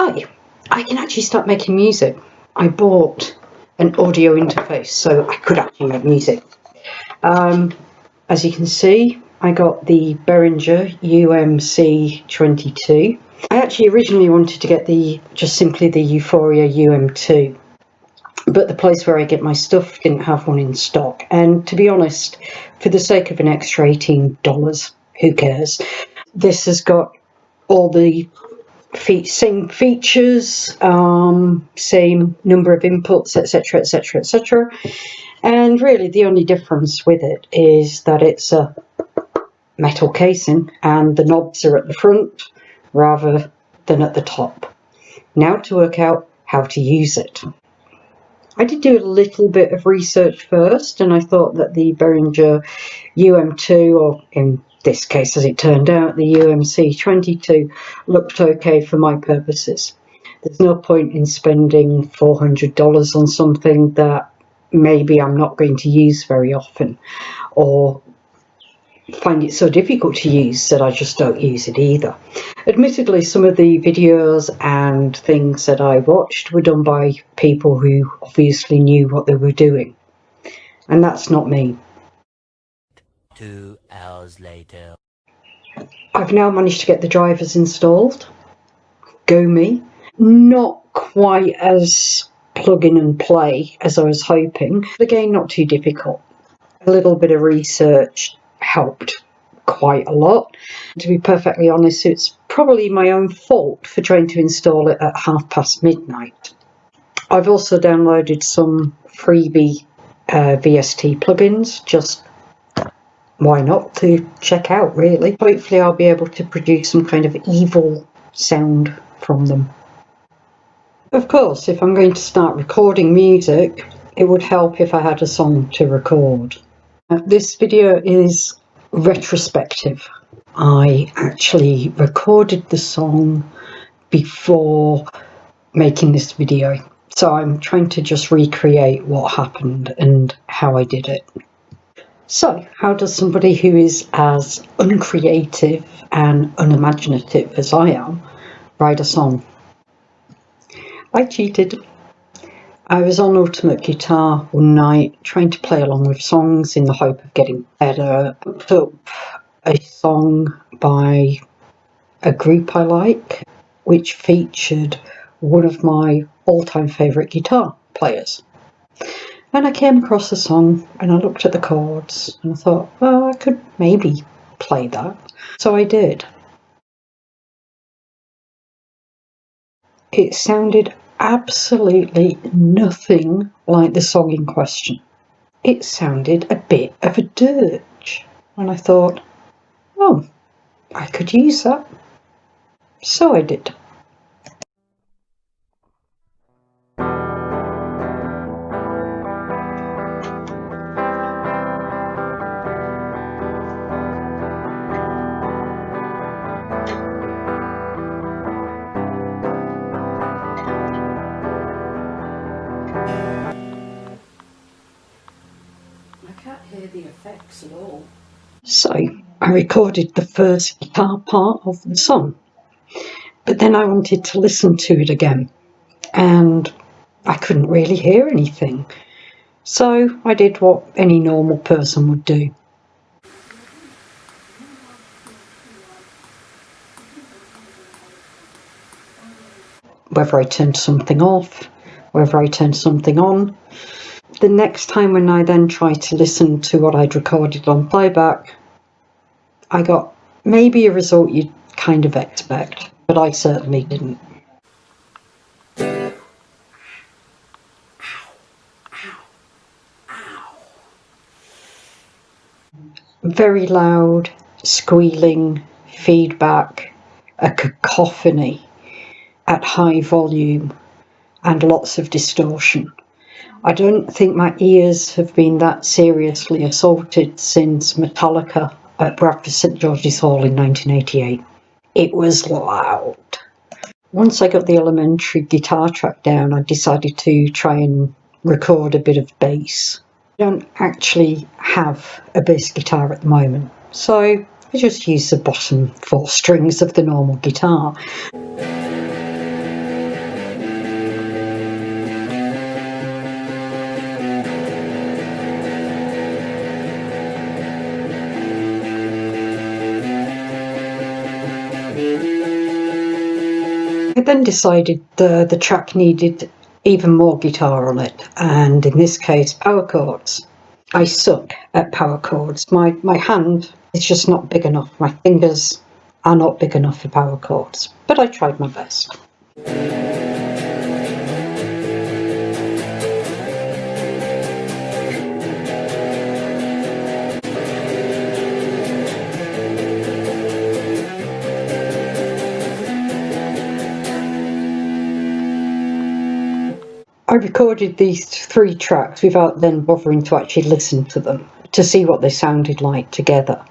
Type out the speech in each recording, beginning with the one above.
Hi, I can actually start making music. I bought an audio interface so I could actually make music. As you can see, I got the Behringer UMC22. I actually originally wanted to get just simply the Euphoria UM2, but the place where I get my stuff didn't have one in stock. And to be honest, for the sake of an extra $18, who cares? This has got all the same features, same number of inputs, etc, etc, etc, and really the only difference with it is that it's a metal casing and the knobs are at the front rather than at the top. Now to work out how to use it. I did do a little bit of research first, and I thought that the Behringer UM2, or in this case as it turned out the UMC22, looked okay for my purposes. There's no point in spending $400 on something that maybe I'm not going to use very often, or find it so difficult to use that I just don't use it either. Admittedly, some of the videos and things that I watched were done by people who obviously knew what they were doing, and that's not me. 2 hours later. I've now managed to get the drivers installed. Go me. Not quite as plug in and play as I was hoping, but again not too difficult. A little bit of research helped quite a lot. To be perfectly honest, it's probably my own fault for trying to install it at midnight. I've also downloaded some freebie VST plugins, just why not, to check out really. Hopefully I'll be able to produce some kind of evil sound from them. Of course, if I'm going to start recording music, it would help if I had a song to record. This video is retrospective. I actually recorded the song before making this video, so I'm trying to just recreate what happened and how I did it. So, how does somebody who is as uncreative and unimaginative as I am write a song? I cheated. I was on Ultimate Guitar one night trying to play along with songs in the hope of getting better. I looked up a song by a group I like, which featured one of my all-time favourite guitar players. And I came across the song and I looked at the chords and I thought, well, I could maybe play that. So I did. It sounded absolutely nothing like the song in question. It sounded a bit of a dirge. And I thought, oh, I could use that. So I did. I can't hear the effects at all. So I recorded the first guitar part of the song, but then I wanted to listen to it again and I couldn't really hear anything. So I did what any normal person would do. Whether I turned something off, whether I turned something on. The next time when I then tried to listen to what I'd recorded on playback, I got maybe a result you'd kind of expect, but I certainly didn't. Very loud, squealing, feedback, a cacophony at high volume, and lots of distortion. I don't think my ears have been that seriously assaulted since Metallica at Bradford St George's Hall in 1988. It was loud. Once I got the elementary guitar track down, I decided to try and record a bit of bass. I don't actually have a bass guitar at the moment, so I just use the bottom 4 strings of the normal guitar. I then decided the track needed even more guitar on it, and in this case, power chords. I suck at power chords. My hand is just not big enough. My fingers are not big enough for power chords, but I tried my best. I recorded these 3 tracks without then bothering to actually listen to them to see what they sounded like together.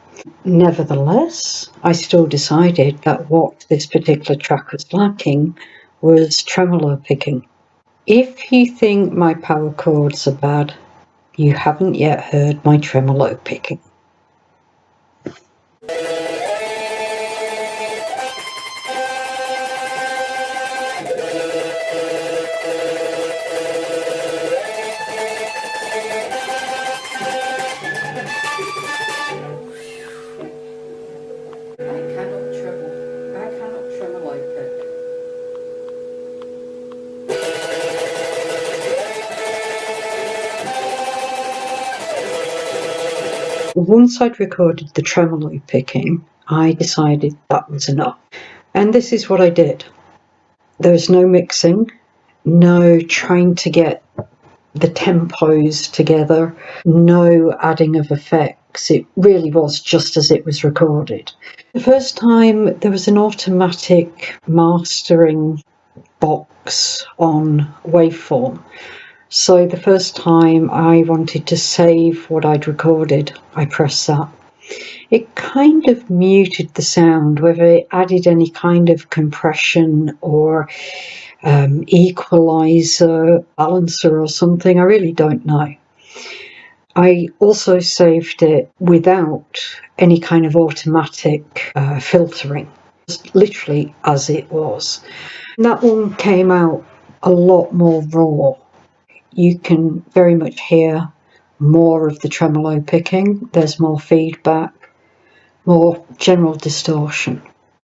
Nevertheless, I still decided that what this particular track was lacking was tremolo picking. If you think my power chords are bad, you haven't yet heard my tremolo picking. I cannot tremolo pick. Once I'd recorded the tremolo picking, I decided that was enough. And this is what I did. There was no mixing, no trying to get the tempos together, no adding of effects. It really was just as it was recorded. The first time there was an automatic mastering box on waveform. So the first time I wanted to save what I'd recorded, I pressed that. It kind of muted the sound, whether it added any kind of compression or equalizer, balancer or something, I really don't know. I also saved it without any kind of automatic filtering, just literally as it was. And that one came out a lot more raw. You can very much hear more of the tremolo picking. There's more feedback, more general distortion.